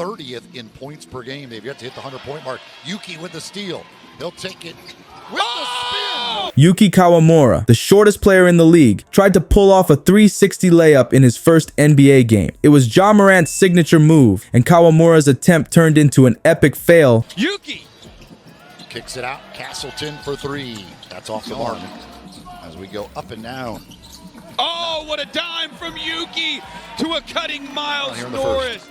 30th in points per game. They've yet to hit the 100-point mark. Yuki with the steal. He'll take it with the spin. Yuki Kawamura, the shortest player in the league, tried to pull off a 360 layup in his first NBA game. It was Ja Morant's signature move, and Kawamura's attempt turned into an epic fail. Yuki kicks it out. Castleton for three. That's off the mark as we go up and down. Oh, what a dime from Yuki to a cutting Miles Norris.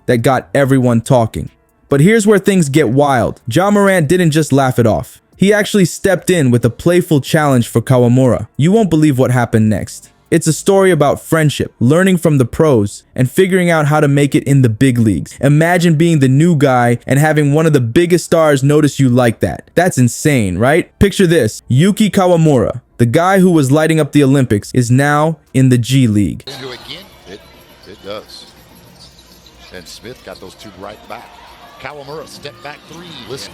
That got everyone talking. But here's where things get wild. Ja Morant didn't just laugh it off. He actually stepped in with a playful challenge for Kawamura. You won't believe what happened next. It's a story about friendship, learning from the pros, and figuring out how to make it in the big leagues. Imagine being the new guy and having one of the biggest stars notice you like that. That's insane, right? Picture this. Yuki Kawamura, the guy who was lighting up the Olympics, is now in the G League. Again, it does. And Smith got those two right back. Kawamura step back three. Listen.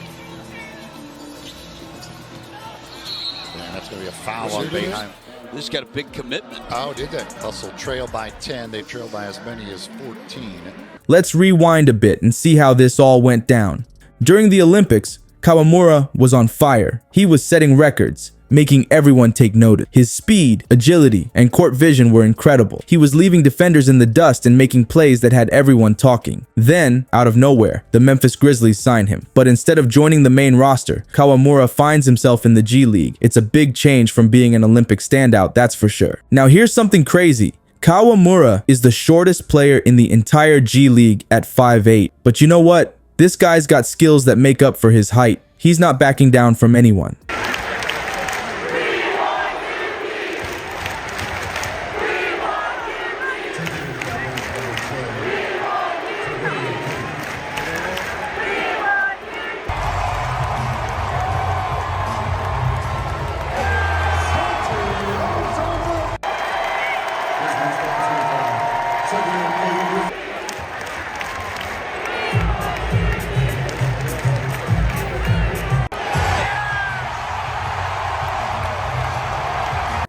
And that's going to be a foul on Bayheim. This got a big commitment. Oh, did they? Russell trailed by 10. They've trailed by as many as 14. Let's rewind a bit and see how this all went down. During the Olympics, Kawamura was on fire. He was setting records, making everyone take notice. His speed, agility, and court vision were incredible. He was leaving defenders in the dust and making plays that had everyone talking. Then, out of nowhere, the Memphis Grizzlies signed him. But instead of joining the main roster, Kawamura finds himself in the G League. It's a big change from being an Olympic standout, that's for sure. Now here's something crazy. Kawamura is the shortest player in the entire G League at 5'8". But you know what? This guy's got skills that make up for his height. He's not backing down from anyone.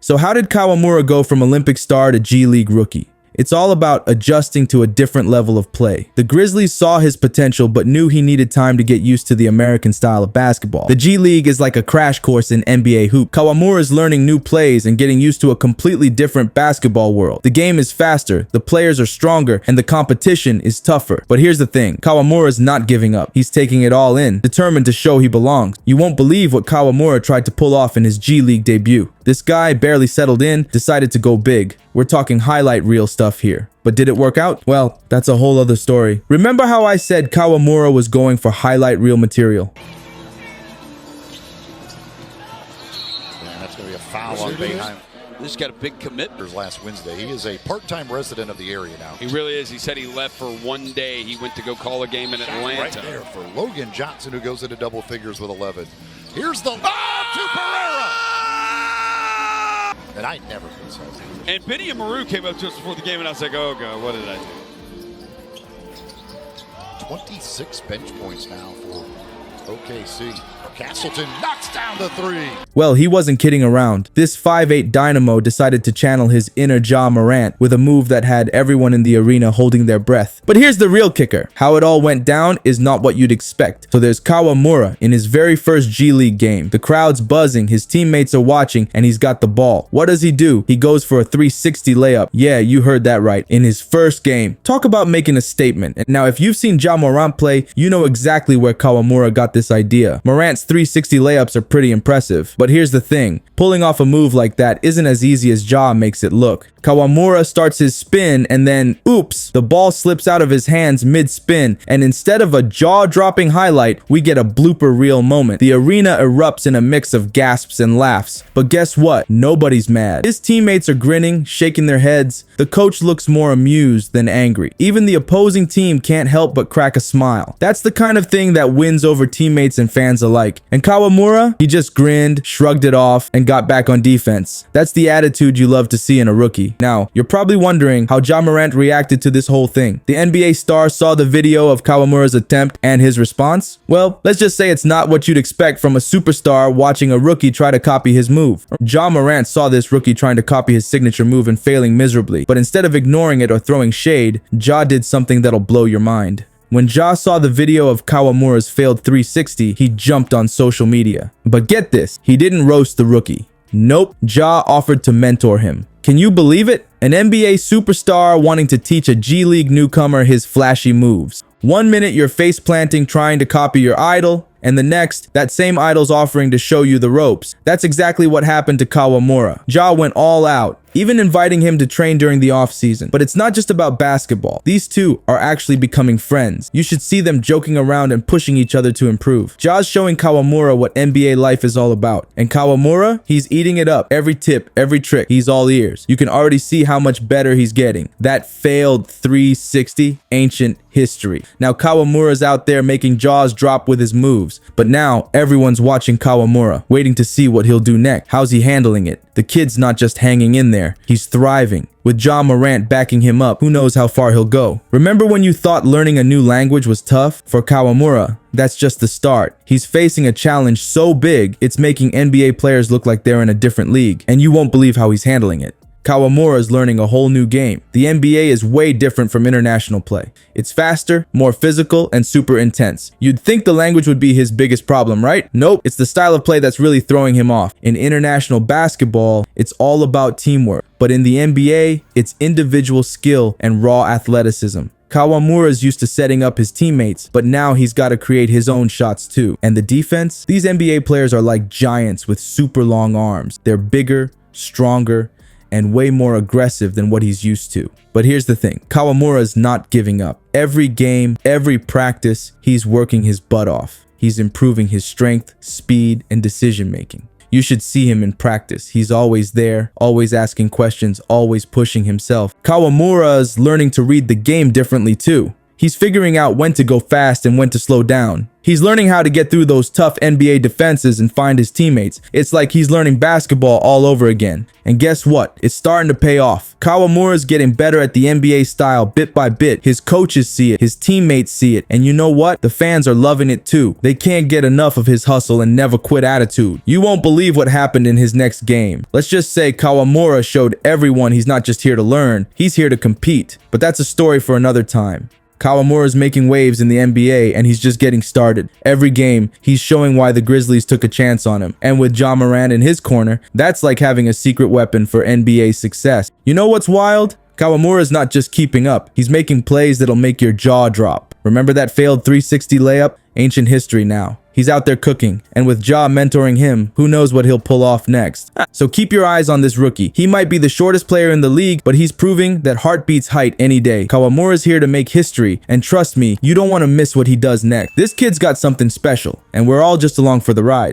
So how did Kawamura go from Olympic star to G League rookie? It's all about adjusting to a different level of play. The Grizzlies saw his potential but knew he needed time to get used to the American style of basketball. The G League is like a crash course in NBA hoop. Kawamura is learning new plays and getting used to a completely different basketball world. The game is faster, the players are stronger, and the competition is tougher. But here's the thing, Kawamura is not giving up. He's taking it all in, determined to show he belongs. You won't believe what Kawamura tried to pull off in his G League debut. This guy barely settled in, decided to go big. We're talking highlight reel stuff here. But did it work out? Well, that's a whole other story. Remember how I said Kawamura was going for highlight reel material? And that's going to be a foul on Bayheim. This got a big commitment. Last Wednesday. He is a part-time resident of the area now. He really is. He said he left for one day. He went to go call a game in Atlanta. Right there for Logan Johnson, who goes into double figures with 11. Here's the lob to Pereira. And I never could say that. And Benny and Maru came up to us before the game, and I was like, oh, God, what did I do? 26 bench points now for OKC. Castleton knocks down the three. Well, he wasn't kidding around. This 5'8" dynamo decided to channel his inner Ja Morant with a move that had everyone in the arena holding their breath. But here's the real kicker. How it all went down is not what you'd expect. So there's Kawamura in his very first G League game. The crowd's buzzing, his teammates are watching, and he's got the ball. What does he do? He goes for a 360 layup. Yeah, you heard that right. In his first game. Talk about making a statement. And now, if you've seen Ja Morant play, you know exactly where Kawamura got this idea. Morant's 360 layups are pretty impressive. But here's the thing, pulling off a move like that isn't as easy as Ja makes it look. Kawamura starts his spin and then, oops, the ball slips out of his hands mid-spin, and instead of a jaw-dropping highlight, we get a blooper reel moment. The arena erupts in a mix of gasps and laughs. But guess what? Nobody's mad. His teammates are grinning, shaking their heads. The coach looks more amused than angry. Even the opposing team can't help but crack a smile. That's the kind of thing that wins over teammates and fans alike. And Kawamura, he just grinned, shrugged it off, and got back on defense. That's the attitude you love to see in a rookie. Now, you're probably wondering how Ja Morant reacted to this whole thing. The NBA star saw the video of Kawamura's attempt and his response. Well, let's just say it's not what you'd expect from a superstar watching a rookie try to copy his move. Ja Morant saw this rookie trying to copy his signature move and failing miserably, but instead of ignoring it or throwing shade, Ja did something that'll blow your mind. When Ja saw the video of Kawamura's failed 360, he jumped on social media. But get this, he didn't roast the rookie. Nope, Ja offered to mentor him. Can you believe it? An NBA superstar wanting to teach a G League newcomer his flashy moves. 1 minute you're face planting trying to copy your idol, and the next, that same idol's offering to show you the ropes. That's exactly what happened to Kawamura. Ja went all out, even inviting him to train during the offseason. But it's not just about basketball. These two are actually becoming friends. You should see them joking around and pushing each other to improve. Ja's showing Kawamura what NBA life is all about. And Kawamura, he's eating it up. Every tip, every trick, he's all ears. You can already see how much better he's getting. That failed 360, ancient history. Now Kawamura's out there making jaws drop with his moves. But now everyone's watching Kawamura, waiting to see what he'll do next. How's he handling it? The kid's not just hanging in there, he's thriving. With Ja Morant backing him up, who knows how far he'll go. Remember when you thought learning a new language was tough? For Kawamura, that's just the start. He's facing a challenge so big, it's making NBA players look like they're in a different league, and you won't believe how he's handling it. Kawamura is learning a whole new game. The NBA is way different from international play. It's faster, more physical, and super intense. You'd think the language would be his biggest problem, right? Nope, it's the style of play that's really throwing him off. In international basketball, it's all about teamwork. But in the NBA, it's individual skill and raw athleticism. Kawamura is used to setting up his teammates, but now he's got to create his own shots too. And the defense? These NBA players are like giants with super long arms. They're bigger, stronger, and way more aggressive than what he's used to. But here's the thing, Kawamura is not giving up. Every game, every practice, he's working his butt off. He's improving his strength, speed, and decision making. You should see him in practice. He's always there, always asking questions, always pushing himself. Kawamura is learning to read the game differently too. He's figuring out when to go fast and when to slow down. He's learning how to get through those tough NBA defenses and find his teammates. It's like he's learning basketball all over again. And guess what? It's starting to pay off. Kawamura's getting better at the NBA style bit by bit. His coaches see it, his teammates see it, and you know what? The fans are loving it too. They can't get enough of his hustle and never quit attitude. You won't believe what happened in his next game. Let's just say Kawamura showed everyone he's not just here to learn, he's here to compete. But that's a story for another time. Kawamura is making waves in the NBA and he's just getting started. Every game, he's showing why the Grizzlies took a chance on him. And with Ja Morant in his corner, that's like having a secret weapon for NBA success. You know what's wild? Kawamura is not just keeping up. He's making plays that'll make your jaw drop. Remember that failed 360 layup? Ancient history now. He's out there cooking, and with Ja mentoring him, who knows what he'll pull off next. So keep your eyes on this rookie. He might be the shortest player in the league, but he's proving that heart beats height any day. Kawamura's here to make history, and trust me, you don't want to miss what he does next. This kid's got something special, and we're all just along for the ride.